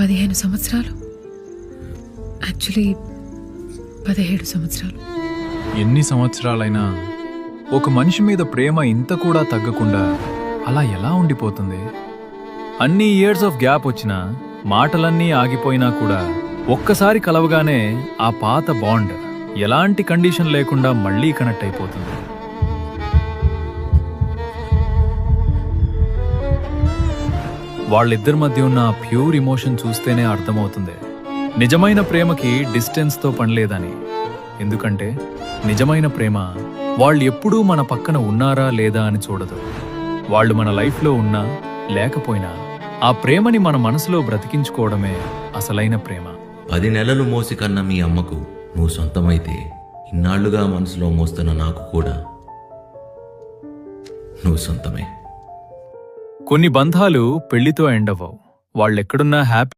15 సంవత్సరాలు, యాక్చువల్లీ 17 సంవత్సరాలు. ఎన్ని సంవత్సరాలైనా ఒక మనిషి మీద ప్రేమ ఇంత కూడా తగ్గకుండా అలా ఎలా ఉండిపోతుంది? అన్ని ఇయర్స్ ఆఫ్ గ్యాప్ వచ్చినా, మాటలన్నీ ఆగిపోయినా కూడా ఒక్కసారి కలవగానే ఆ పాత బాండ్ ఎలాంటి కండిషన్ లేకుండా మళ్ళీ కనెక్ట్ అయిపోతుంది. వాళ్ళిద్దరి మధ్య ఉన్న ప్యూర్ ఇమోషన్ చూస్తేనే అర్థమవుతుంది నిజమైన ప్రేమకి డిస్టెన్స్తో పనిలేదని. ఎందుకంటే నిజమైన ప్రేమ వాళ్ళు ఎప్పుడూ మన పక్కన ఉన్నారా లేదా అని చూడదు. వాళ్ళు మన లైఫ్లో ఉన్నా లేకపోయినా ఆ ప్రేమని మన మనసులో బ్రతికించుకోవడమే అసలైన ప్రేమ. 10 నెలలు మోసి కన్న మీ అమ్మకు నువ్వు సొంతమైతే, ఇన్నాళ్లుగా మనసులో మోస్తున్న నాకు కూడా నువ్వు సొంతమే. కొన్ని బంధాలు పెళ్లితో ఎండ్ అవ్వవు. వాళ్ళెక్కడున్నా హ్యాపీ